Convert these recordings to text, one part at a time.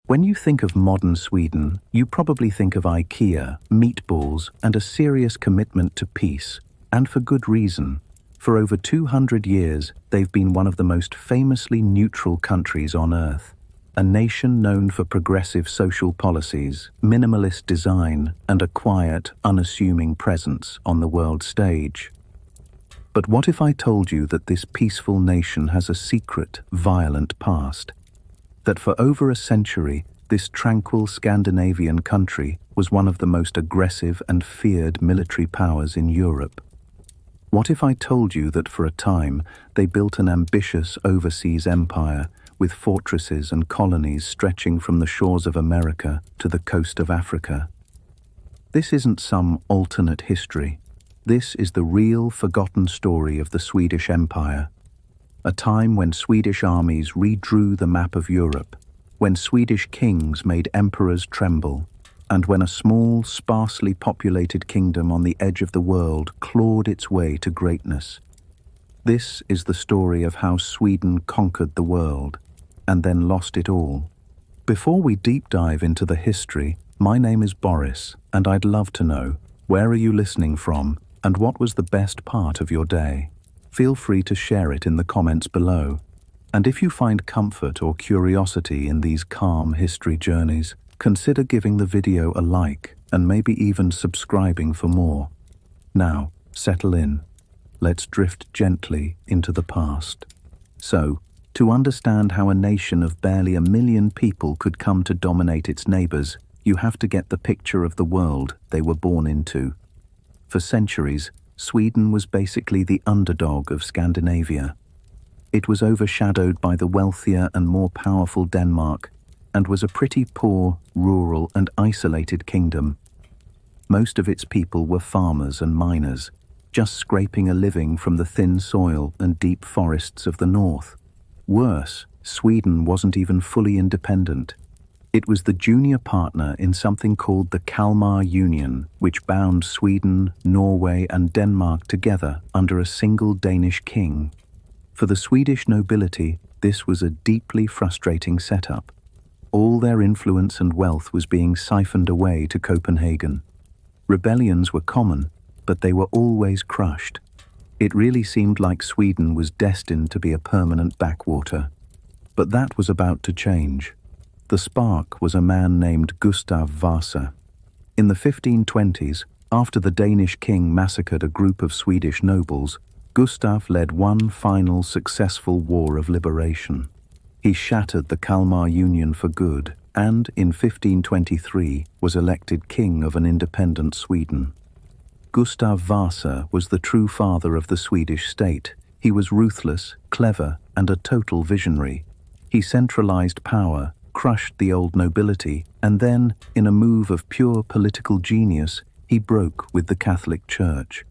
When you think of modern Sweden, you probably think of IKEA, meatballs, and a serious commitment to peace, and for good reason. For over 200 years, they've been one of the most famously neutral countries on Earth. A nation known for progressive social policies, minimalist design, and a quiet, unassuming presence on the world stage. But what if I told you that this peaceful nation has a secret, violent past? That for over a century, this tranquil Scandinavian country was one of the most aggressive and feared military powers in Europe? What if I told you that for a time they built an ambitious overseas empire with fortresses and colonies stretching from the shores of America to the coast of Africa? This isn't some alternate history. This is the real, forgotten story of the Swedish Empire. A time when Swedish armies redrew the map of Europe, when Swedish kings made emperors tremble, and when a small, sparsely populated kingdom on the edge of the world clawed its way to greatness. This is the story of how Sweden conquered the world, and then lost it all. Before we deep dive into the history, my name is Boris, and I'd love to know, where are you listening from, and what was the best part of your day? Feel free to share it in the comments below. And if you find comfort or curiosity in these calm history journeys, consider giving the video a like and maybe even subscribing for more. Now, settle in. Let's drift gently into the past. So, to understand how a nation of barely 1 million people could come to dominate its neighbors, you have to get the picture of the world they were born into. For centuries, Sweden was basically the underdog of Scandinavia. It was overshadowed by the wealthier and more powerful Denmark, and was a pretty poor, rural and isolated kingdom. Most of its people were farmers and miners, just scraping a living from the thin soil and deep forests of the north. Worse, Sweden wasn't even fully independent. It was the junior partner in something called the Kalmar Union, which bound Sweden, Norway and Denmark together under a single Danish king. For the Swedish nobility, this was a deeply frustrating setup. All their influence and wealth was being siphoned away to Copenhagen. Rebellions were common, but they were always crushed. It really seemed like Sweden was destined to be a permanent backwater. But that was about to change. The spark was a man named Gustav Vasa. In the 1520s, after the Danish king massacred a group of Swedish nobles, Gustav led one final successful war of liberation. He shattered the Kalmar Union for good and, in 1523, was elected king of an independent Sweden. Gustav Vasa was the true father of the Swedish state. He was ruthless, clever, and a total visionary. He centralized power, crushed the old nobility, and then, in a move of pure political genius, he broke with the Catholic Church.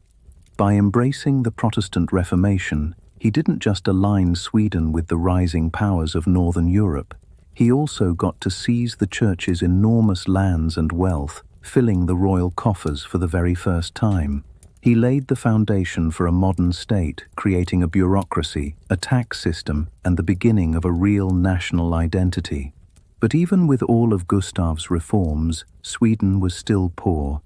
By embracing the Protestant Reformation, he didn't just align Sweden with the rising powers of Northern Europe. He also got to seize the Church's enormous lands and wealth, filling the royal coffers for the very first time. He laid the foundation for a modern state, creating a bureaucracy, a tax system, and the beginning of a real national identity. But even with all of Gustav's reforms, Sweden was still poor.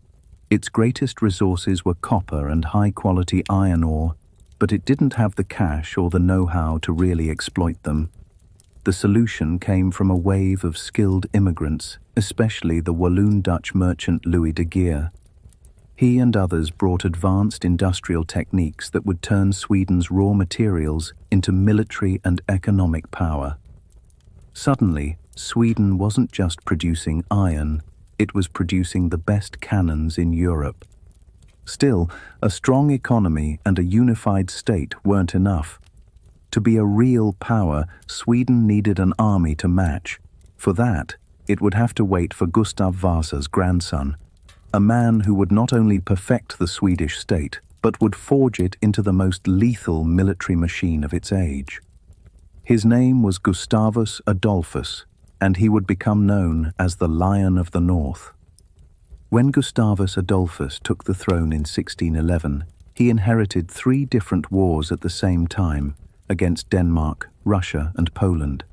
Its greatest resources were copper and high-quality iron ore, but it didn't have the cash or the know-how to really exploit them. The solution came from a wave of skilled immigrants, especially the Walloon Dutch merchant Louis de Geer. He and others brought advanced industrial techniques that would turn Sweden's raw materials into military and economic power. Suddenly, Sweden wasn't just producing iron, it was producing the best cannons in Europe. Still, a strong economy and a unified state weren't enough. To be a real power, Sweden needed an army to match. For that, it would have to wait for Gustav Vasa's grandson, a man who would not only perfect the Swedish state, but would forge it into the most lethal military machine of its age. His name was Gustavus Adolphus, and he would become known as the Lion of the North. When Gustavus Adolphus took the throne in 1611, he inherited 3 different wars at the same time, against Denmark, Russia, and Poland.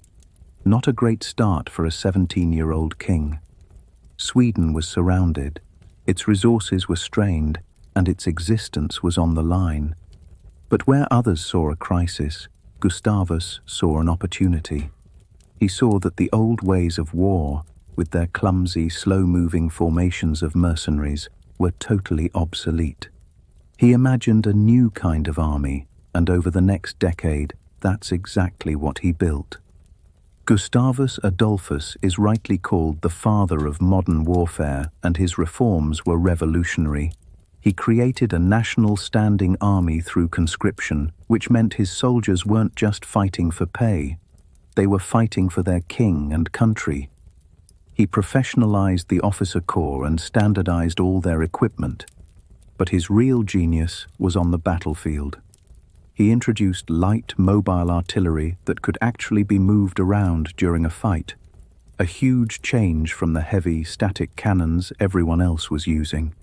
Not a great start for a 17-year-old king. Sweden was surrounded, its resources were strained, and its existence was on the line. But where others saw a crisis, Gustavus saw an opportunity. He saw that the old ways of war, with their clumsy, slow-moving formations of mercenaries, were totally obsolete. He imagined a new kind of army, and over the next decade, that's exactly what he built. Gustavus Adolphus is rightly called the father of modern warfare, and his reforms were revolutionary. He created a national standing army through conscription, which meant his soldiers weren't just fighting for pay. They were fighting for their king and country. He professionalized the officer corps and standardized all their equipment. But his real genius was on the battlefield. He introduced light, mobile artillery that could actually be moved around during a fight, a huge change from the heavy, static cannons everyone else was using.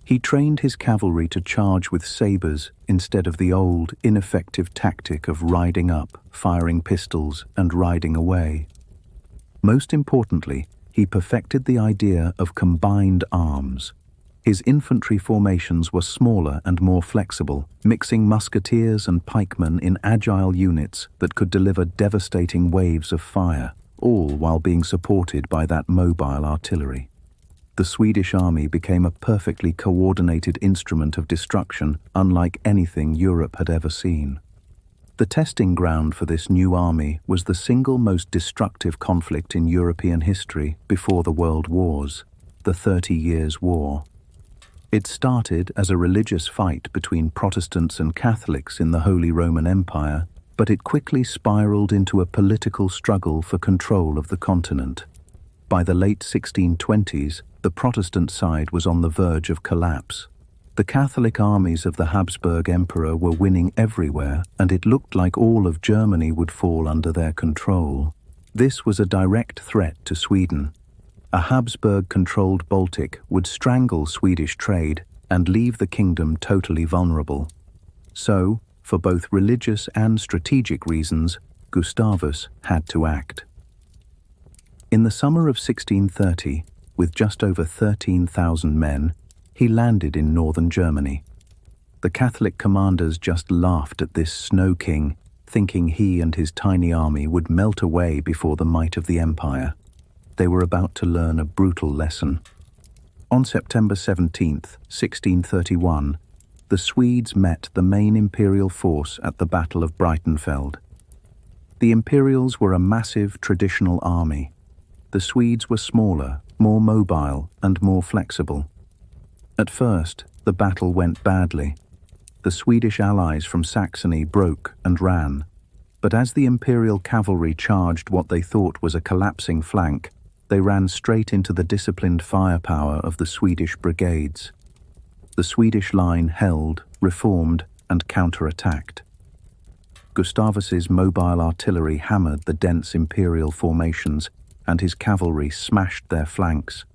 He trained his cavalry to charge with sabers instead of the old, ineffective tactic of riding up, firing pistols, and riding away. Most importantly, he perfected the idea of combined arms. His infantry formations were smaller and more flexible, mixing musketeers and pikemen in agile units that could deliver devastating waves of fire, all while being supported by that mobile artillery. The Swedish army became a perfectly coordinated instrument of destruction unlike anything Europe had ever seen. The testing ground for this new army was the single most destructive conflict in European history before the World Wars, the 30 Years' War. It started as a religious fight between Protestants and Catholics in the Holy Roman Empire, but it quickly spiraled into a political struggle for control of the continent. By the late 1620s, the Protestant side was on the verge of collapse. The Catholic armies of the Habsburg Emperor were winning everywhere, and it looked like all of Germany would fall under their control. This was a direct threat to Sweden. A Habsburg-controlled Baltic would strangle Swedish trade and leave the kingdom totally vulnerable. So, for both religious and strategic reasons, Gustavus had to act. In the summer of 1630, with just over 13,000 men, he landed in northern Germany. The Catholic commanders just laughed at this snow king, thinking he and his tiny army would melt away before the might of the empire. They were about to learn a brutal lesson. On September 17, 1631, the Swedes met the main imperial force at the Battle of Breitenfeld. The Imperials were a massive traditional army. The Swedes were smaller, more mobile, and more flexible. At first, the battle went badly. The Swedish allies from Saxony broke and ran. But as the Imperial cavalry charged what they thought was a collapsing flank, they ran straight into the disciplined firepower of the Swedish brigades. The Swedish line held, reformed, and counterattacked. Gustavus's mobile artillery hammered the dense Imperial formations, and his cavalry smashed their flanks.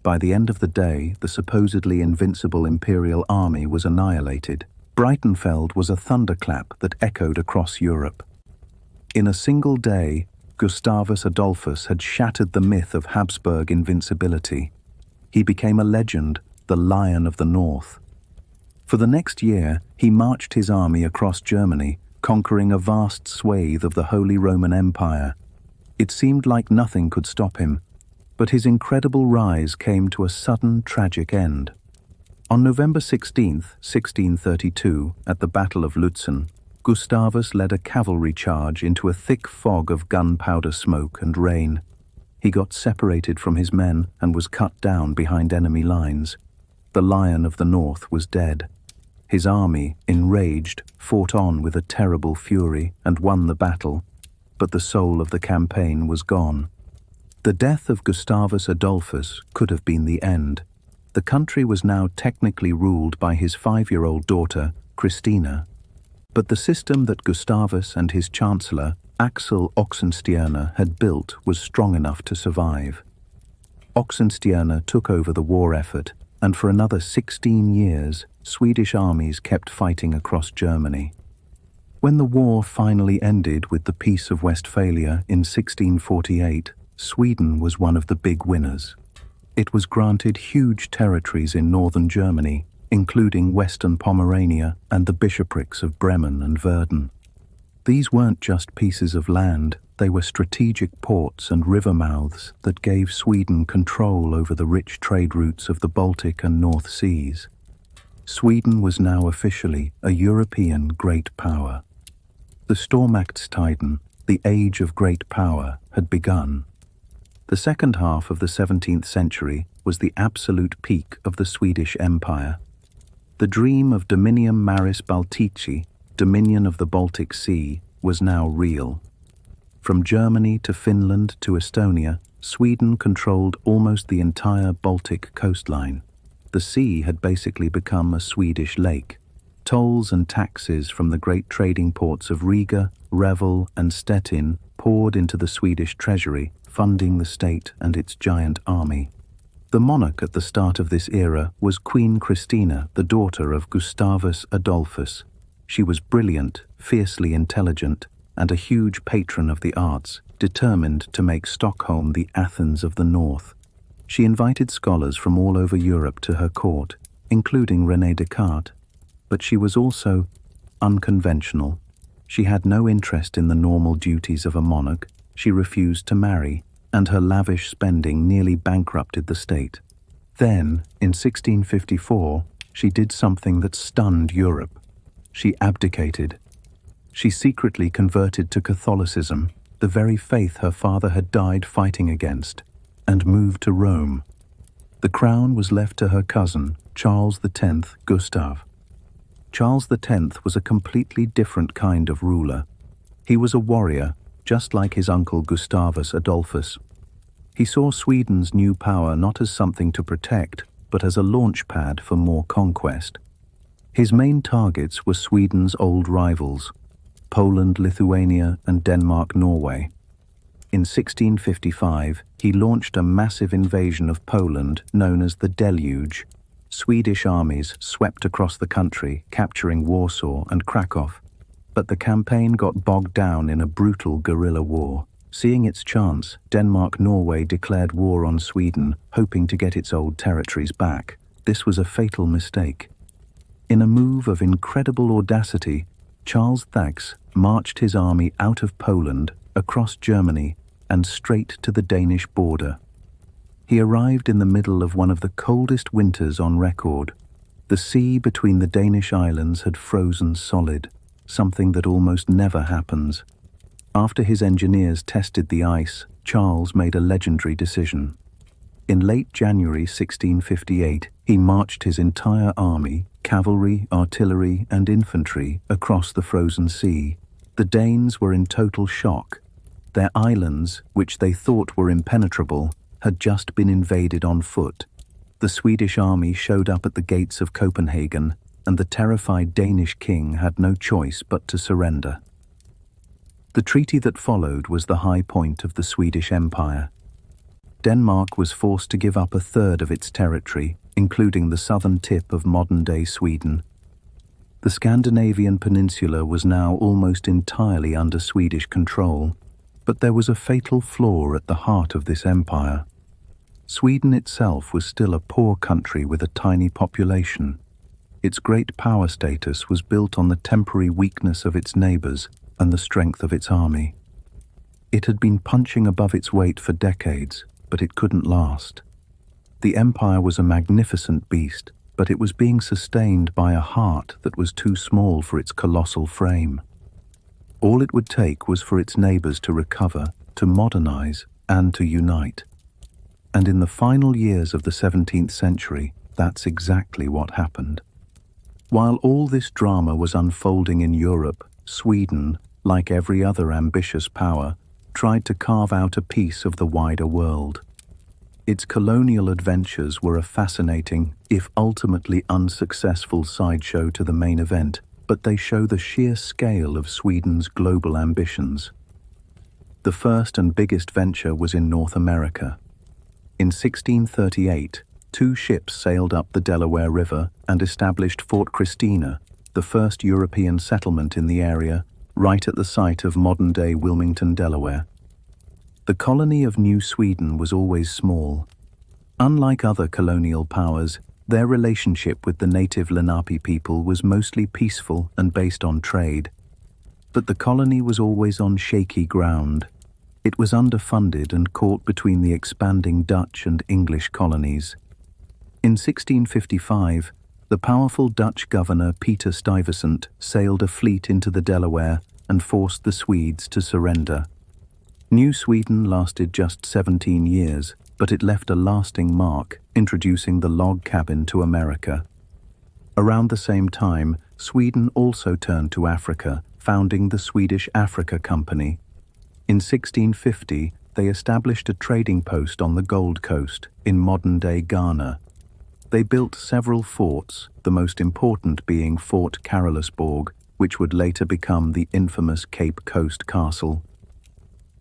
By the end of the day, the supposedly invincible Imperial army was annihilated. Breitenfeld was a thunderclap that echoed across Europe. In a single day, Gustavus Adolphus had shattered the myth of Habsburg invincibility. He became a legend, the Lion of the North. For the next year, he marched his army across Germany, conquering a vast swathe of the Holy Roman Empire. It seemed like nothing could stop him, but his incredible rise came to a sudden, tragic end. On November 16, 1632, at the Battle of Lutzen, Gustavus led a cavalry charge into a thick fog of gunpowder smoke and rain. He got separated from his men and was cut down behind enemy lines. The Lion of the North was dead. His army, enraged, fought on with a terrible fury and won the battle, but the soul of the campaign was gone. The death of Gustavus Adolphus could have been the end. The country was now technically ruled by his 5-year-old daughter, Christina. But the system that Gustavus and his chancellor, Axel Oxenstierna, had built was strong enough to survive. Oxenstierna took over the war effort, and for another 16 years, Swedish armies kept fighting across Germany. When the war finally ended with the Peace of Westphalia in 1648, Sweden was one of the big winners. It was granted huge territories in northern Germany, including western Pomerania and the bishoprics of Bremen and Verden. These weren't just pieces of land, they were strategic ports and river mouths that gave Sweden control over the rich trade routes of the Baltic and North Seas. Sweden was now officially a European great power. The Stormaktstiden, the age of great power, had begun. The second half of the 17th century was the absolute peak of the Swedish Empire. The dream of Dominium Maris Baltici, dominion of the Baltic Sea, was now real. From Germany to Finland to Estonia, Sweden controlled almost the entire Baltic coastline. The sea had basically become a Swedish lake. Tolls and taxes from the great trading ports of Riga, Revel, and Stettin poured into the Swedish treasury, funding the state and its giant army. The monarch at the start of this era was Queen Christina, the daughter of Gustavus Adolphus. She was brilliant, fiercely intelligent, and a huge patron of the arts, determined to make Stockholm the Athens of the North. She invited scholars from all over Europe to her court, including René Descartes. But she was also unconventional. She had no interest in the normal duties of a monarch. She refused to marry, and her lavish spending nearly bankrupted the state. Then, in 1654, she did something that stunned Europe. She abdicated. She secretly converted to Catholicism, the very faith her father had died fighting against, and moved to Rome. The crown was left to her cousin, Charles X Gustav. Charles X was a completely different kind of ruler. He was a warrior, just like his uncle Gustavus Adolphus. He saw Sweden's new power not as something to protect, but as a launch pad for more conquest. His main targets were Sweden's old rivals, Poland, Lithuania, and Denmark-Norway. In 1655, he launched a massive invasion of Poland known as the Deluge. Swedish armies swept across the country, capturing Warsaw and Krakow. But the campaign got bogged down in a brutal guerrilla war. Seeing its chance, Denmark-Norway declared war on Sweden, hoping to get its old territories back. This was a fatal mistake. In a move of incredible audacity, Charles Thaks marched his army out of Poland, across Germany, and straight to the Danish border. He arrived in the middle of one of the coldest winters on record. The sea between the Danish islands had frozen solid, something that almost never happens. After his engineers tested the ice, Charles made a legendary decision. In late January 1658, he marched his entire army, cavalry, artillery, and infantry, across the frozen sea. The Danes were in total shock. Their islands, which they thought were impenetrable, had just been invaded on foot. The Swedish army showed up at the gates of Copenhagen, and the terrified Danish king had no choice but to surrender. The treaty that followed was the high point of the Swedish Empire. Denmark was forced to give up a third of its territory, including the southern tip of modern-day Sweden. The Scandinavian peninsula was now almost entirely under Swedish control, but there was a fatal flaw at the heart of this empire. Sweden itself was still a poor country with a tiny population. Its great power status was built on the temporary weakness of its neighbors and the strength of its army. It had been punching above its weight for decades, but it couldn't last. The empire was a magnificent beast, but it was being sustained by a heart that was too small for its colossal frame. All it would take was for its neighbors to recover, to modernize, and to unite. And in the final years of the 17th century, that's exactly what happened. While all this drama was unfolding in Europe, Sweden, like every other ambitious power, tried to carve out a piece of the wider world. Its colonial adventures were a fascinating, if ultimately unsuccessful, sideshow to the main event, but they show the sheer scale of Sweden's global ambitions. The first and biggest venture was in North America. In 1638, 2 ships sailed up the Delaware River and established Fort Christina, the first European settlement in the area, right at the site of modern-day Wilmington, Delaware. The colony of New Sweden was always small. Unlike other colonial powers, their relationship with the native Lenape people was mostly peaceful and based on trade. But the colony was always on shaky ground. It was underfunded and caught between the expanding Dutch and English colonies. In 1655, the powerful Dutch governor Peter Stuyvesant sailed a fleet into the Delaware and forced the Swedes to surrender. New Sweden lasted just 17 years, but it left a lasting mark, introducing the log cabin to America. Around the same time, Sweden also turned to Africa, founding the Swedish Africa Company. In 1650, they established a trading post on the Gold Coast, in modern-day Ghana. They built several forts, the most important being Fort Carolusborg, which would later become the infamous Cape Coast Castle.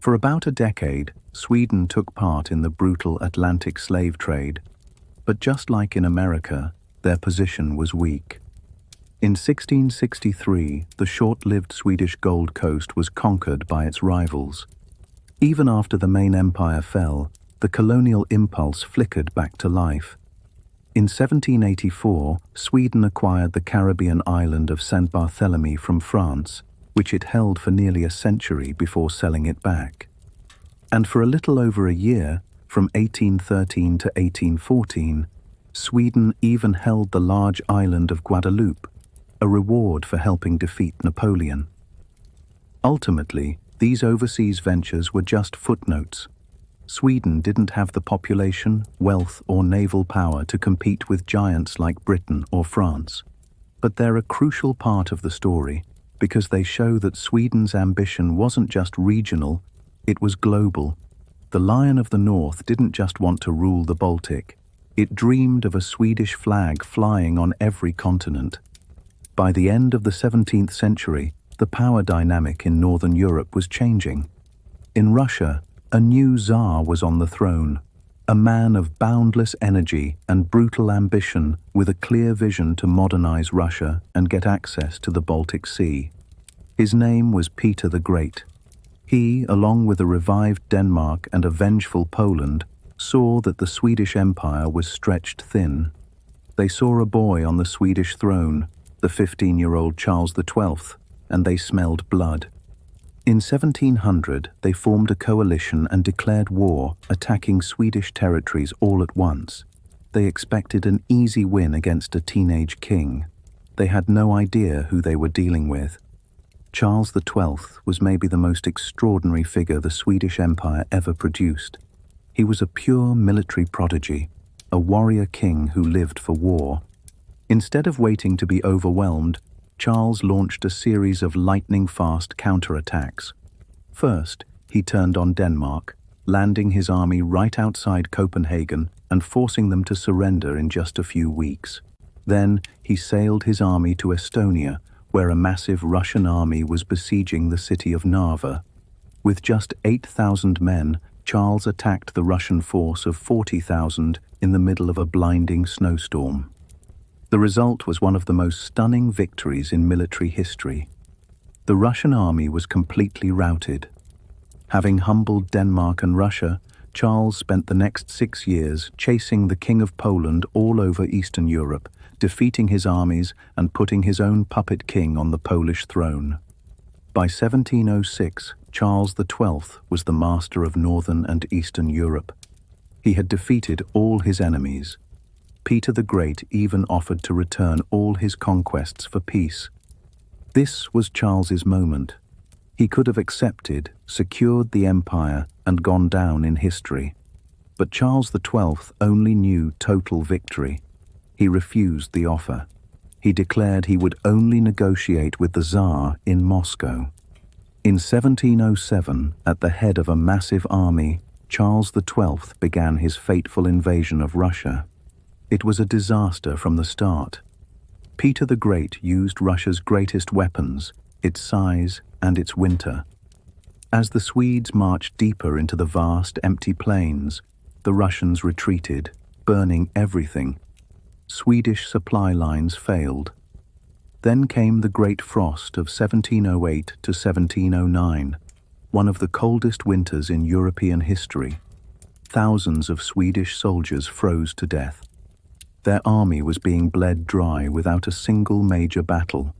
For about a decade, Sweden took part in the brutal Atlantic slave trade, but just like in America, their position was weak. In 1663, the short-lived Swedish Gold Coast was conquered by its rivals. Even after the main empire fell, the colonial impulse flickered back to life. In 1784, Sweden acquired the Caribbean island of Saint Barthélemy from France, which it held for nearly a century before selling it back. And for a little over a year, from 1813 to 1814, Sweden even held the large island of Guadeloupe, a reward for helping defeat Napoleon. Ultimately, these overseas ventures were just footnotes. Sweden didn't have the population, wealth, or naval power to compete with giants like Britain or France. But they're a crucial part of the story, because they show that Sweden's ambition wasn't just regional, it was global. The Lion of the North didn't just want to rule the Baltic. It dreamed of a Swedish flag flying on every continent. By the end of the 17th century, the power dynamic in Northern Europe was changing. In Russia, a new Tsar was on the throne, a man of boundless energy and brutal ambition with a clear vision to modernize Russia and get access to the Baltic Sea. His name was Peter the Great. He, along with a revived Denmark and a vengeful Poland, saw that the Swedish Empire was stretched thin. They saw a boy on the Swedish throne, the 15-year-old Charles XII, and they smelled blood. In 1700, they formed a coalition and declared war, attacking Swedish territories all at once. They expected an easy win against a teenage king. They had no idea who they were dealing with. Charles XII was maybe the most extraordinary figure the Swedish Empire ever produced. He was a pure military prodigy, a warrior king who lived for war. Instead of waiting to be overwhelmed, Charles launched a series of lightning-fast counterattacks. First, he turned on Denmark, landing his army right outside Copenhagen and forcing them to surrender in just a few weeks. Then, he sailed his army to Estonia, where a massive Russian army was besieging the city of Narva. With just 8,000 men, Charles attacked the Russian force of 40,000 in the middle of a blinding snowstorm. The result was one of the most stunning victories in military history. The Russian army was completely routed. Having humbled Denmark and Russia, Charles spent the next 6 years chasing the King of Poland all over Eastern Europe, defeating his armies and putting his own puppet king on the Polish throne. By 1706, Charles XII was the master of Northern and Eastern Europe. He had defeated all his enemies. Peter the Great even offered to return all his conquests for peace. This was Charles's moment. He could have accepted, secured the empire, and gone down in history. But Charles XII only knew total victory. He refused the offer. He declared he would only negotiate with the Tsar in Moscow. In 1707, at the head of a massive army, Charles XII began his fateful invasion of Russia. It was a disaster from the start. Peter the Great used Russia's greatest weapons, its size and its winter. As the Swedes marched deeper into the vast, empty plains, the Russians retreated, burning everything. Swedish supply lines failed. Then came the Great Frost of 1708 to 1709, one of the coldest winters in European history. Thousands of Swedish soldiers froze to death. Their army was being bled dry without a single major battle.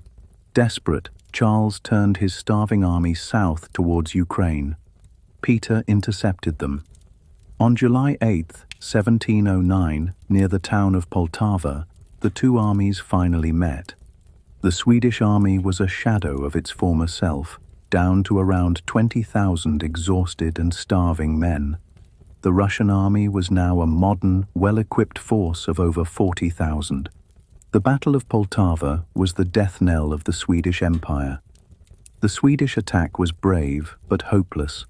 Desperate, Charles turned his starving army south towards Ukraine. Peter intercepted them. On July 8, 1709, near the town of Poltava, the two armies finally met. The Swedish army was a shadow of its former self, down to around 20,000 exhausted and starving men. The Russian army was now a modern, well-equipped force of over 40,000. The Battle of Poltava was the death knell of the Swedish Empire. The Swedish attack was brave but hopeless.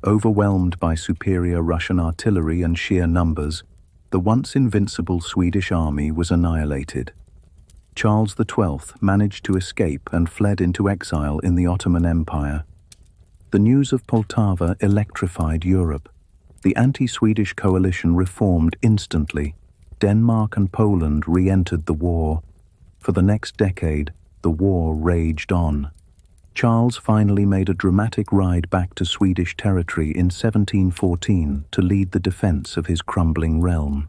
Overwhelmed by superior Russian artillery and sheer numbers, the once invincible Swedish army was annihilated. Charles XII managed to escape and fled into exile in the Ottoman Empire. The news of Poltava electrified Europe. The anti-Swedish coalition reformed instantly. Denmark and Poland re-entered the war. For the next decade, the war raged on. Charles finally made a dramatic ride back to Swedish territory in 1714 to lead the defense of his crumbling realm.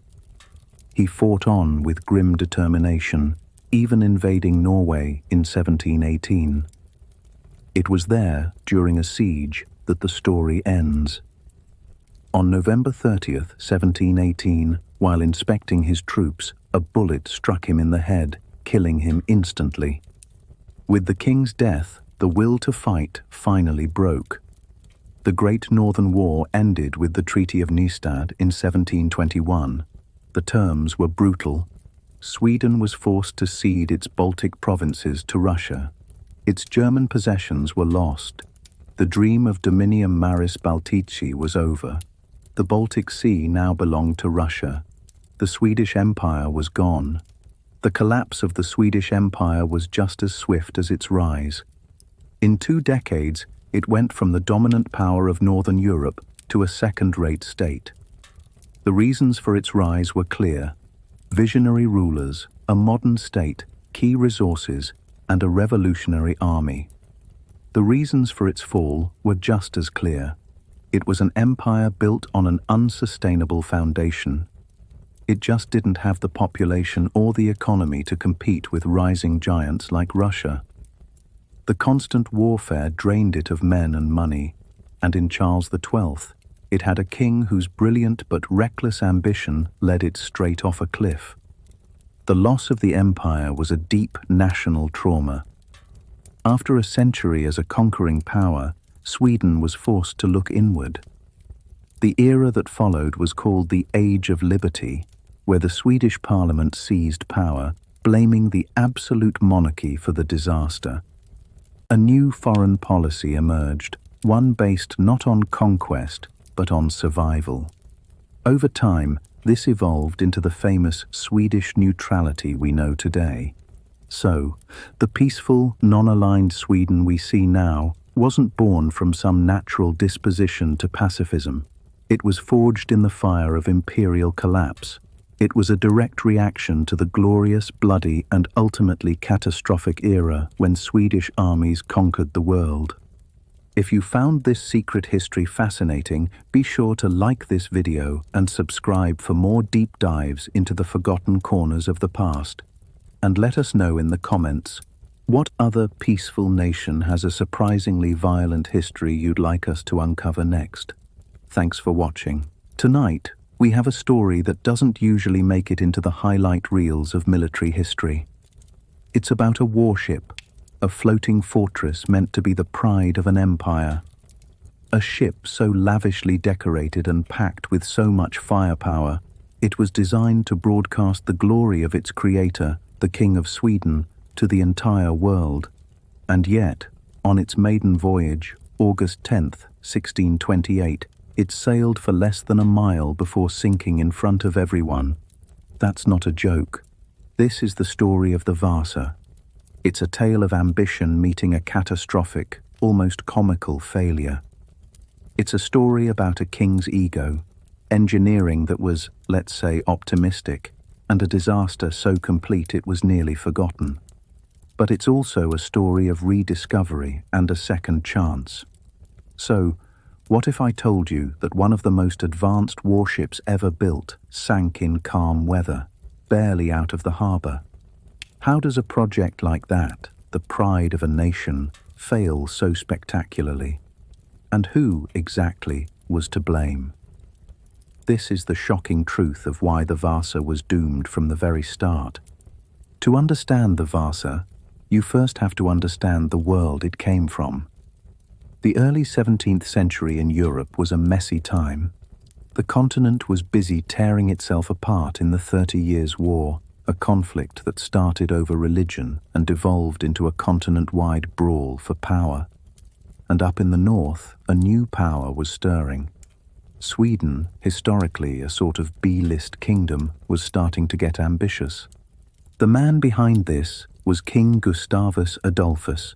He fought on with grim determination, even invading Norway in 1718. It was there, during a siege, that the story ends. On November 30th, 1718, while inspecting his troops, a bullet struck him in the head, killing him instantly. With the king's death, the will to fight finally broke. The Great Northern War ended with the Treaty of Nystad in 1721. The terms were brutal. Sweden was forced to cede its Baltic provinces to Russia. Its German possessions were lost. The dream of Dominium Maris Baltici was over. The Baltic Sea now belonged to Russia. The Swedish Empire was gone. The collapse of the Swedish Empire was just as swift as its rise. In 2 decades, it went from the dominant power of Northern Europe to a second-rate state. The reasons for its rise were clear: visionary rulers, a modern state, key resources, and a revolutionary army. The reasons for its fall were just as clear. It was an empire built on an unsustainable foundation. It just didn't have the population or the economy to compete with rising giants like Russia. The constant warfare drained it of men and money, and in Charles XII, it had a king whose brilliant but reckless ambition led it straight off a cliff. The loss of the empire was a deep national trauma. After a century as a conquering power, Sweden was forced to look inward. The era that followed was called the Age of Liberty, where the Swedish parliament seized power, blaming the absolute monarchy for the disaster. A new foreign policy emerged, one based not on conquest, but on survival. Over time, this evolved into the famous Swedish neutrality we know today. So, the peaceful, non-aligned Sweden we see now wasn't born from some natural disposition to pacifism. It was forged in the fire of imperial collapse. It was a direct reaction to the glorious, bloody, and ultimately catastrophic era when Swedish armies conquered the world. If you found this secret history fascinating, be sure to like this video and subscribe for more deep dives into the forgotten corners of the past. And let us know in the comments, what other peaceful nation has a surprisingly violent history you'd like us to uncover next? Thanks for watching. Tonight, we have a story that doesn't usually make it into the highlight reels of military history. It's about a warship, a floating fortress meant to be the pride of an empire. A ship so lavishly decorated and packed with so much firepower, it was designed to broadcast the glory of its creator, the King of Sweden, to the entire world. And yet, on its maiden voyage, August 10th, 1628, it sailed for less than a mile before sinking in front of everyone. That's not a joke. This is the story of the Vasa. It's a tale of ambition meeting a catastrophic, almost comical failure. It's a story about a king's ego, engineering that was, let's say, optimistic, and a disaster so complete it was nearly forgotten. but it's also a story of rediscovery and a second chance. So, what if I told you that one of the most advanced warships ever built sank in calm weather, barely out of the harbor? How does a project like that, the pride of a nation, fail so spectacularly? And who, exactly, was to blame? This is the shocking truth of why the Vasa was doomed from the very start. To understand the Vasa, you first have to understand the world it came from. The early 17th century in Europe was a messy time. The continent was busy tearing itself apart in the 30 Years' War, a conflict that started over religion and devolved into a continent-wide brawl for power. And up in the north, a new power was stirring. Sweden, historically a sort of B-list kingdom, was starting to get ambitious. The man behind this was King Gustavus Adolphus.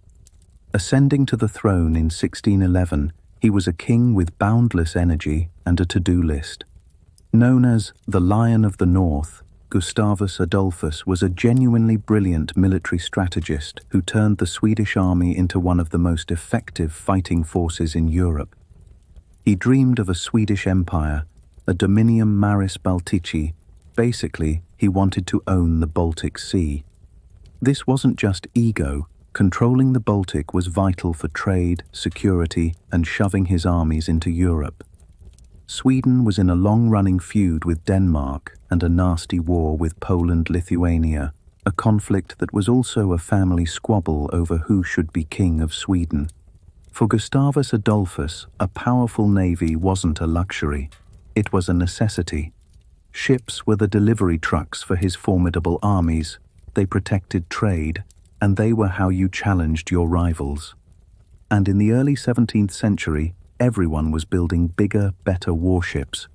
Ascending to the throne in 1611, he was a king with boundless energy and a to-do list. Known as the Lion of the North, Gustavus Adolphus was a genuinely brilliant military strategist who turned the Swedish army into one of the most effective fighting forces in Europe. He dreamed of a Swedish empire, a Dominium Maris Baltici. Basically, he wanted to own the Baltic Sea. This wasn't just ego. Controlling the Baltic was vital for trade, security, and shoving his armies into Europe. Sweden was in a long-running feud with Denmark and a nasty war with Poland-Lithuania, a conflict that was also a family squabble over who should be king of Sweden. For Gustavus Adolphus, a powerful navy wasn't a luxury, it was a necessity. Ships were the delivery trucks for his formidable armies. They protected trade, and they were how you challenged your rivals. And in the early 17th century, everyone was building bigger, better warships.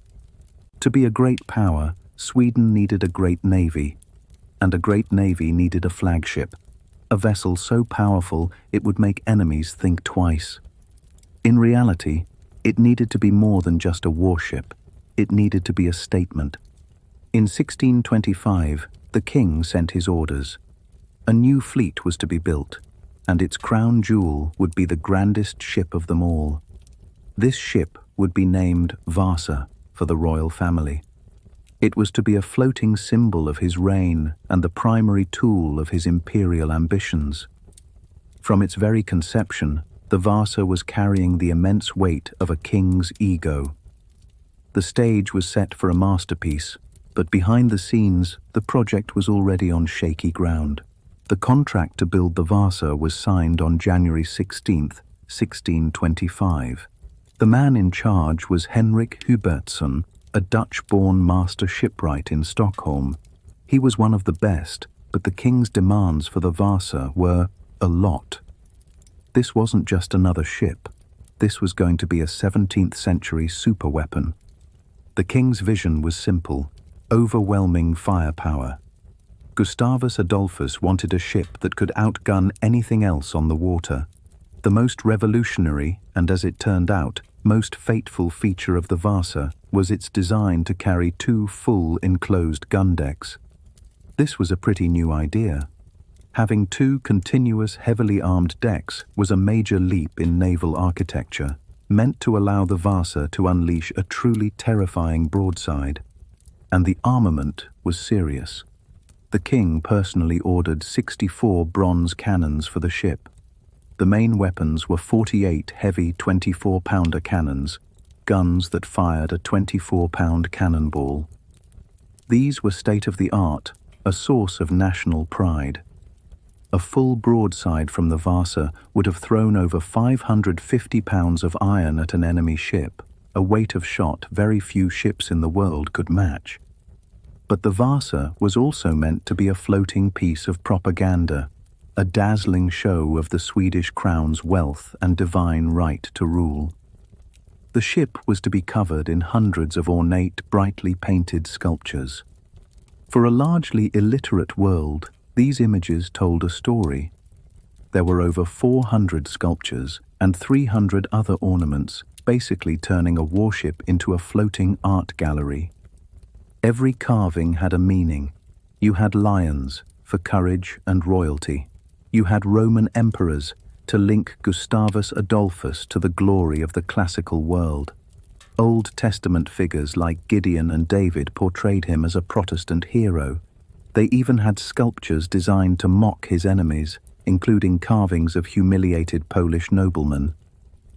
To be a great power, Sweden needed a great navy, and a great navy needed a flagship, a vessel so powerful it would make enemies think twice. In reality, it needed to be more than just a warship. It needed to be a statement. In 1625, the king sent his orders. A new fleet was to be built, and its crown jewel would be the grandest ship of them all. This ship would be named Vasa for the royal family. It was to be a floating symbol of his reign and the primary tool of his imperial ambitions. From its very conception, the Vasa was carrying the immense weight of a king's ego. The stage was set for a masterpiece, but behind the scenes, the project was already on shaky ground. The contract to build the Vasa was signed on January 16, 1625. The man in charge was Henrik Hubertsson, a Dutch-born master shipwright in Stockholm. He was one of the best, but the king's demands for the Vasa were a lot. This wasn't just another ship. This was going to be a 17th century superweapon. The king's vision was simple: overwhelming firepower. Gustavus Adolphus wanted a ship that could outgun anything else on the water. The most revolutionary, and as it turned out, most fateful feature of the Vasa was its design to carry 2 full enclosed gun decks. This was a pretty new idea. Having 2 continuous, heavily armed decks was a major leap in naval architecture, meant to allow the Vasa to unleash a truly terrifying broadside. And the armament was serious. The king personally ordered 64 bronze cannons for the ship. The main weapons were 48 heavy 24-pounder cannons, guns that fired a 24-pound cannonball. These were state-of-the-art, a source of national pride. A full broadside from the Vasa would have thrown over 550 pounds of iron at an enemy ship, a weight of shot very few ships in the world could match. But the Vasa was also meant to be a floating piece of propaganda, a dazzling show of the Swedish crown's wealth and divine right to rule. The ship was to be covered in hundreds of ornate, brightly painted sculptures. For a largely illiterate world, these images told a story. There were over 400 sculptures and 300 other ornaments, basically turning a warship into a floating art gallery. Every carving had a meaning. You had lions for courage and royalty, You had Roman emperors to link Gustavus Adolphus to the glory of the classical world. Old Testament figures like Gideon and David portrayed him as a Protestant hero. They even had sculptures designed to mock his enemies, including carvings of humiliated Polish noblemen.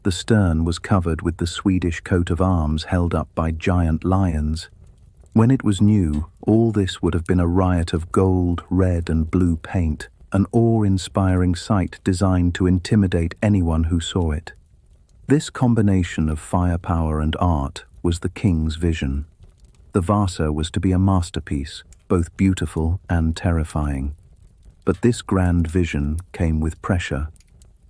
The stern was covered with the Swedish coat of arms held up by giant lions. When it was new, all this would have been a riot of gold, red, and blue paint, an awe-inspiring sight designed to intimidate anyone who saw it. This combination of firepower and art was the king's vision. The Vasa was to be a masterpiece, both beautiful and terrifying. But this grand vision came with pressure.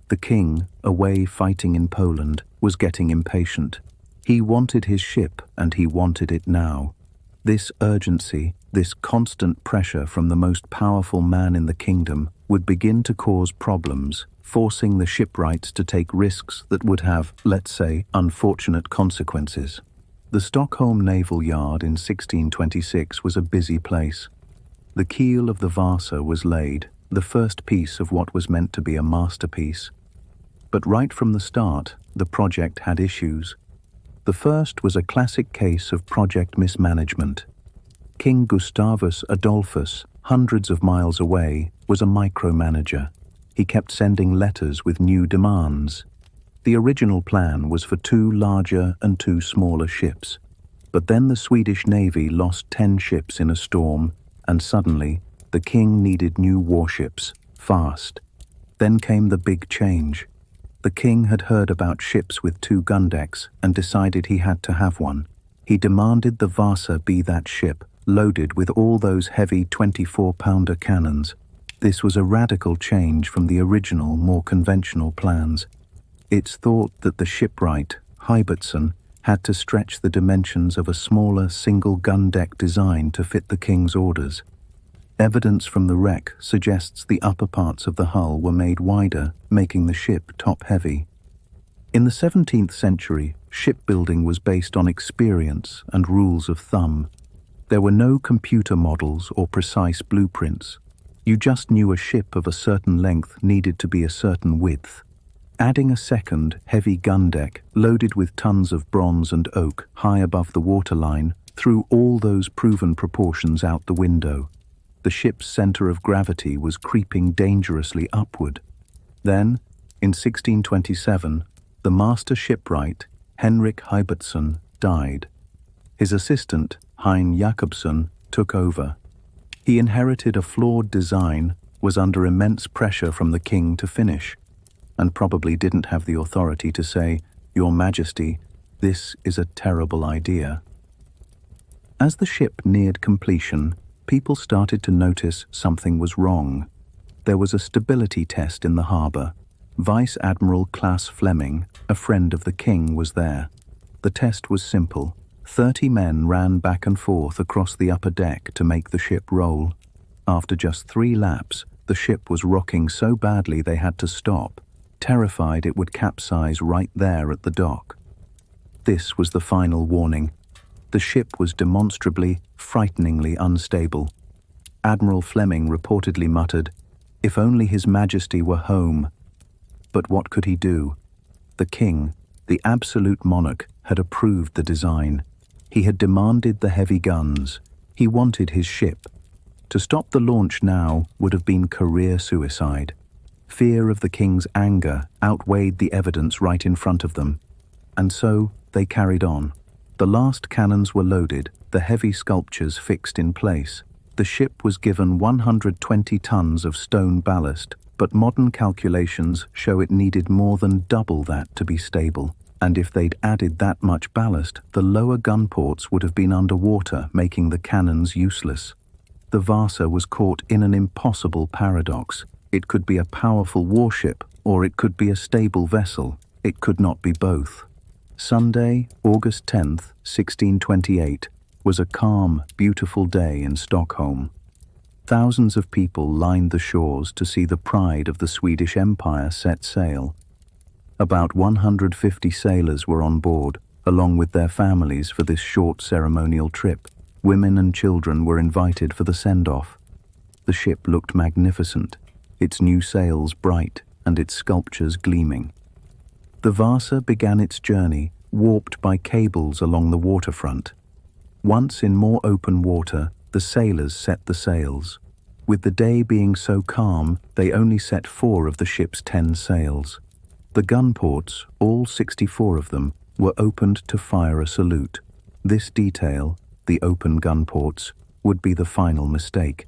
The king, away fighting in Poland, was getting impatient. He wanted his ship, and he wanted it now. This urgency, this constant pressure from the most powerful man in the kingdom, would begin to cause problems, forcing the shipwrights to take risks that would have, let's say, unfortunate consequences. The Stockholm Naval Yard in 1626 was a busy place. The keel of the Vasa was laid, the first piece of what was meant to be a masterpiece. But right from the start, the project had issues. The first was a classic case of project mismanagement. King Gustavus Adolphus, hundreds of miles away, was a micromanager. He kept sending letters with new demands. The original plan was for 2 larger and 2 smaller ships. But then the Swedish Navy lost 10 ships in a storm, and suddenly the king needed new warships, fast. Then came the big change. The king had heard about ships with 2 gun decks and decided he had to have one. He demanded the Vasa be that ship, loaded with all those heavy 24-pounder cannons. This was a radical change from the original, more conventional plans. It's thought that the shipwright, Hybertson, had to stretch the dimensions of a smaller single gun deck design to fit the king's orders. Evidence from the wreck suggests the upper parts of the hull were made wider, making the ship top-heavy. In the 17th century, shipbuilding was based on experience and rules of thumb. There were no computer models or precise blueprints. You just knew a ship of a certain length needed to be a certain width. Adding a second, heavy gun deck, loaded with tons of bronze and oak, high above the waterline, threw all those proven proportions out the window. The ship's center of gravity was creeping dangerously upward. Then, in 1627, the master shipwright, Henrik Hybertson, died. His assistant, Hein Jakobsen, took over. He inherited a flawed design, was under immense pressure from the king to finish, and probably didn't have the authority to say, "Your Majesty, this is a terrible idea." As the ship neared completion, people started to notice something was wrong. There was a stability test in the harbour. Vice Admiral Claes Fleming, a friend of the king, was there. The test was simple. 30 men ran back and forth across the upper deck to make the ship roll. After just 3 laps, the ship was rocking so badly they had to stop, terrified it would capsize right there at the dock. This was the final warning. The ship was demonstrably, frighteningly unstable. Admiral Fleming reportedly muttered, "If only His Majesty were home." But what could he do? The king, the absolute monarch, had approved the design. He had demanded the heavy guns. He wanted his ship. To stop the launch now would have been career suicide. Fear of the king's anger outweighed the evidence right in front of them. And so they carried on. The last cannons were loaded, the heavy sculptures fixed in place. The ship was given 120 tons of stone ballast, but modern calculations show it needed more than double that to be stable. And if they'd added that much ballast, the lower gun ports would have been underwater, making the cannons useless. The Vasa was caught in an impossible paradox. It could be a powerful warship, or it could be a stable vessel. It could not be both. Sunday, August 10th, 1628, was a calm, beautiful day in Stockholm. Thousands of people lined the shores to see the pride of the Swedish Empire set sail. About 150 sailors were on board, along with their families for this short ceremonial trip. Women and children were invited for the send-off. The ship looked magnificent. its new sails bright and its sculptures gleaming. The Vasa began its journey, warped by cables along the waterfront. Once in more open water, the sailors set the sails. With the day being so calm, they only set 4 of the ship's 10 sails. The gun ports, all 64 of them, were opened to fire a salute. This detail, the open gun ports, would be the final mistake.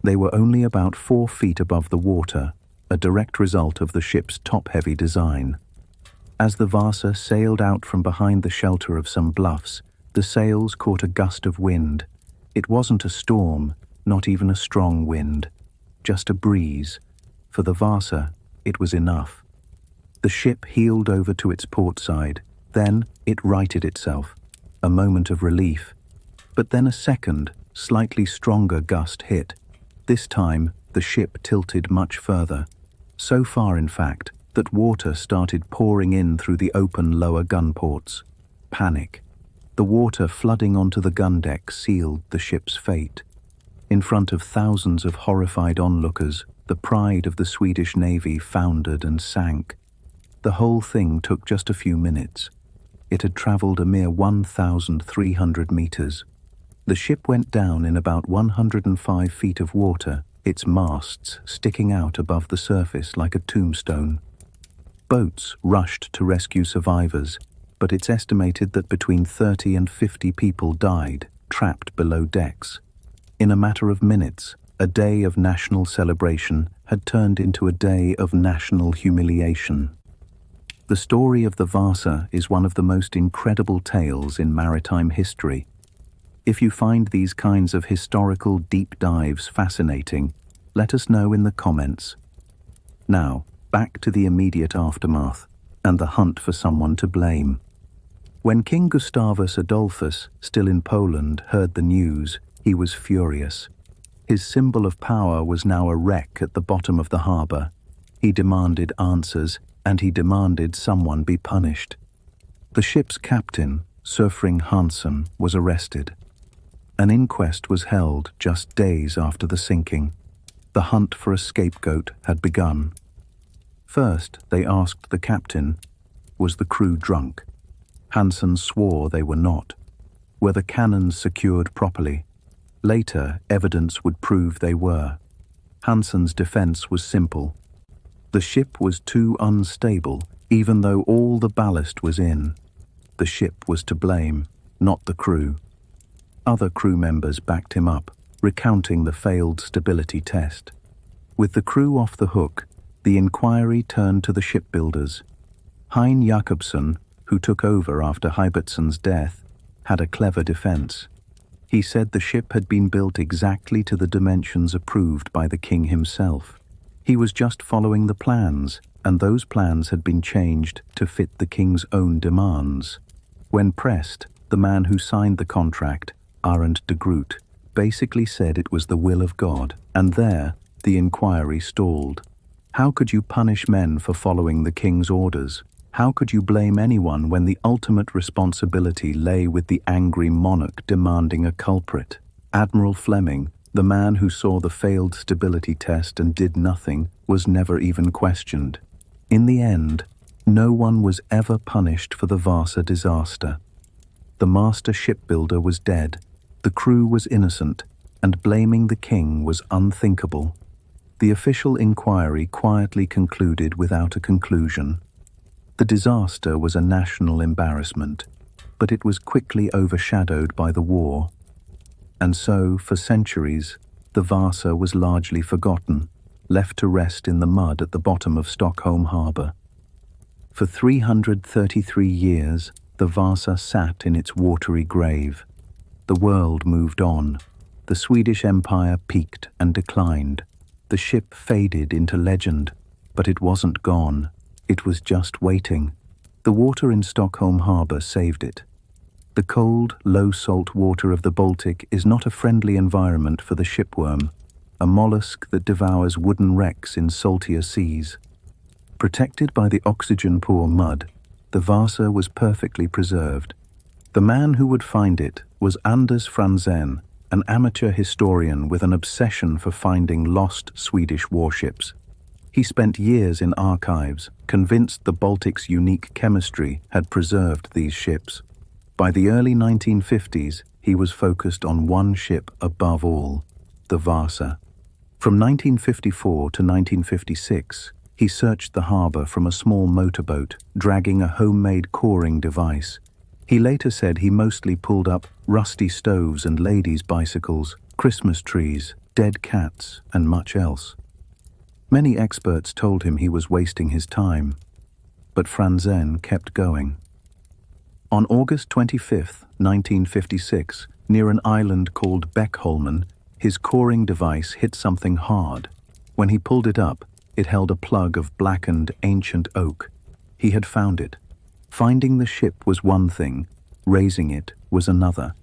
They were only about 4 feet above the water, a direct result of the ship's top-heavy design. As the Vasa sailed out from behind the shelter of some bluffs, the sails caught a gust of wind. It wasn't a storm, not even a strong wind, just a breeze. For the Vasa, it was enough. The ship heeled over to its port side. Then it righted itself. A moment of relief. But then a second, slightly stronger gust hit. This time, the ship tilted much further. So far, in fact, that water started pouring in through the open lower gun ports. Panic. The water flooding onto the gun deck sealed the ship's fate. In front of thousands of horrified onlookers, the pride of the Swedish Navy foundered and sank. The whole thing took just a few minutes. It had traveled a mere 1,300 meters. The ship went down in about 105 feet of water, its masts sticking out above the surface like a tombstone. Boats rushed to rescue survivors, but it's estimated that between 30 and 50 people died, trapped below decks. In a matter of minutes, a day of national celebration had turned into a day of national humiliation. The story of the Vasa is one of the most incredible tales in maritime history. If you find these kinds of historical deep dives fascinating, let us know in the comments. Now, back to the immediate aftermath and the hunt for someone to blame. When King Gustavus Adolphus, still in Poland, heard the news, he was furious. His symbol of power was now a wreck at the bottom of the harbor. He demanded answers, and he demanded someone be punished. The ship's captain, Sirfring Hansson, was arrested. An inquest was held just days after the sinking. The hunt for a scapegoat had begun. First, they asked the captain, was the crew drunk? Hansson swore they were not. Were the cannons secured properly? Later, evidence would prove they were. Hansson's defense was simple. The ship was too unstable, even though all the ballast was in. The ship was to blame, not the crew. Other crew members backed him up, recounting the failed stability test. With the crew off the hook, the inquiry turned to the shipbuilders. Hein Jakobsen, who took over after Hybertson's death, had a clever defense. He said the ship had been built exactly to the dimensions approved by the king himself. He was just following the plans, and those plans had been changed to fit the king's own demands. When pressed, the man who signed the contract, Arend de Groot, basically said it was the will of God, and there, the inquiry stalled. How could you punish men for following the king's orders? How could you blame anyone when the ultimate responsibility lay with the angry monarch demanding a culprit? Admiral Fleming, the man who saw the failed stability test and did nothing, was never even questioned. In the end, no one was ever punished for the Vasa disaster. The master shipbuilder was dead, the crew was innocent, and blaming the king was unthinkable. The official inquiry quietly concluded without a conclusion. The disaster was a national embarrassment, but it was quickly overshadowed by the war. And so, for centuries, the Vasa was largely forgotten, left to rest in the mud at the bottom of Stockholm Harbour. For 333 years, the Vasa sat in its watery grave. The world moved on. The Swedish Empire peaked and declined. The ship faded into legend, but it wasn't gone. It was just waiting. The water in Stockholm Harbour saved it. The cold, low-salt water of the Baltic is not a friendly environment for the shipworm, a mollusk that devours wooden wrecks in saltier seas. Protected by the oxygen-poor mud, the Vasa was perfectly preserved. The man who would find it was Anders Franzén, an amateur historian with an obsession for finding lost Swedish warships. He spent years in archives, convinced the Baltic's unique chemistry had preserved these ships. By the early 1950s, he was focused on one ship above all, the Vasa. From 1954 to 1956, he searched the harbor from a small motorboat, dragging a homemade coring device. He later said he mostly pulled up rusty stoves and ladies' bicycles, Christmas trees, dead cats, and much else. Many experts told him he was wasting his time, but Franzen kept going. On August 25, 1956, near an island called Beckholmen, his coring device hit something hard. When he pulled it up, it held a plug of blackened ancient oak. He had found it. Finding the ship was one thing, raising it was another.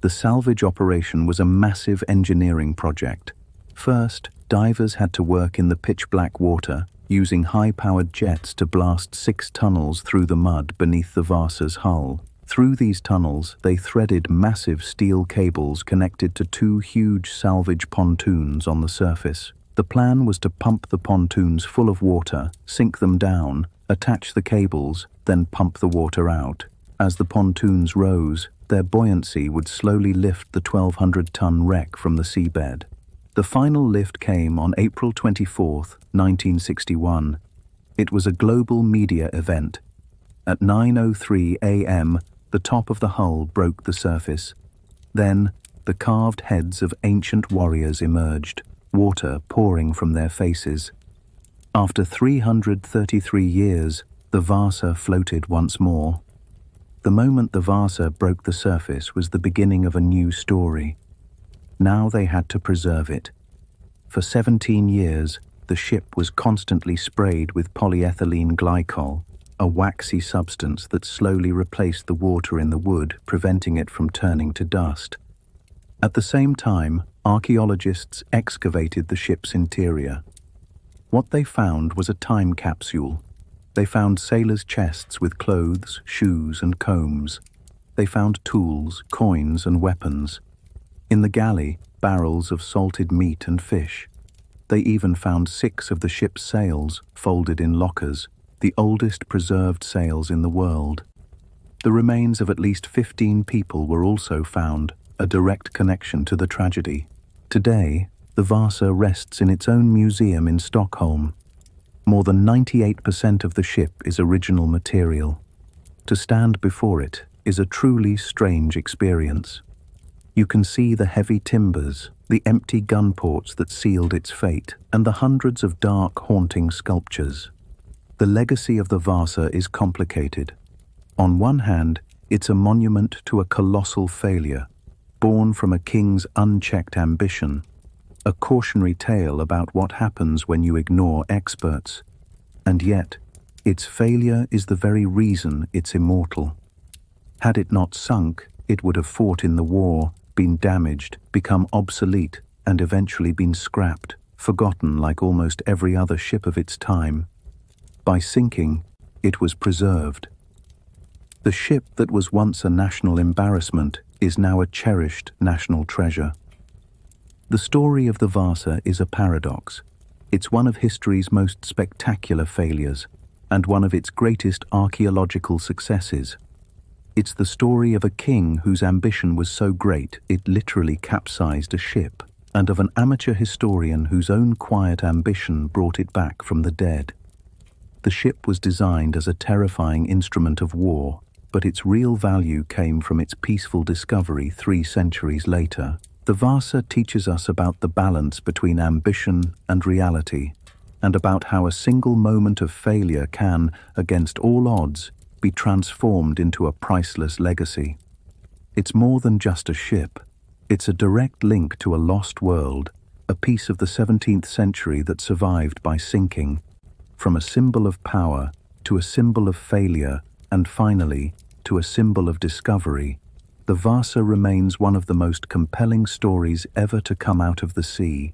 The salvage operation was a massive engineering project. First, divers had to work in the pitch-black water, using high-powered jets to blast 6 tunnels through the mud beneath the Vasa's hull. Through these tunnels, they threaded massive steel cables connected to 2 huge salvage pontoons on the surface. The plan was to pump the pontoons full of water, sink them down, attach the cables, then pump the water out. As the pontoons rose, their buoyancy would slowly lift the 1,200-ton wreck from the seabed. The final lift came on April 24, 1961. It was a global media event. At 9:03 a.m., the top of the hull broke the surface. Then, the carved heads of ancient warriors emerged, water pouring from their faces. After 333 years, the Vasa floated once more. The moment the Vasa broke the surface was the beginning of a new story. Now they had to preserve it. For 17 years, the ship was constantly sprayed with polyethylene glycol, a waxy substance that slowly replaced the water in the wood, preventing it from turning to dust. At the same time, archaeologists excavated the ship's interior. What they found was a time capsule. They found sailors' chests with clothes, shoes, and combs. They found tools, coins, and weapons. In the galley, barrels of salted meat and fish. They even found 6 of the ship's sails folded in lockers, the oldest preserved sails in the world. The remains of at least 15 people were also found, a direct connection to the tragedy. Today, the Vasa rests in its own museum in Stockholm. More than 98% of the ship is original material. To stand before it is a truly strange experience. You can see the heavy timbers, the empty gun ports that sealed its fate, and the hundreds of dark, haunting sculptures. The legacy of the Vasa is complicated. On one hand, it's a monument to a colossal failure, born from a king's unchecked ambition, a cautionary tale about what happens when you ignore experts. And yet, its failure is the very reason it's immortal. Had it not sunk, it would have fought in the war, been damaged, become obsolete, and eventually been scrapped, forgotten like almost every other ship of its time. By sinking, it was preserved. The ship that was once a national embarrassment is now a cherished national treasure. The story of the Vasa is a paradox. It's one of history's most spectacular failures, and one of its greatest archaeological successes. It's the story of a king whose ambition was so great it literally capsized a ship, and of an amateur historian whose own quiet ambition brought it back from the dead. The ship was designed as a terrifying instrument of war, but its real value came from its peaceful discovery 3 centuries later. The Vasa teaches us about the balance between ambition and reality, and about how a single moment of failure can, against all odds, be transformed into a priceless legacy. It's more than just a ship. It's a direct link to a lost world, a piece of the 17th century that survived by sinking, from a symbol of power to a symbol of failure, and finally, to a symbol of discovery. The Vasa remains one of the most compelling stories ever to come out of the sea,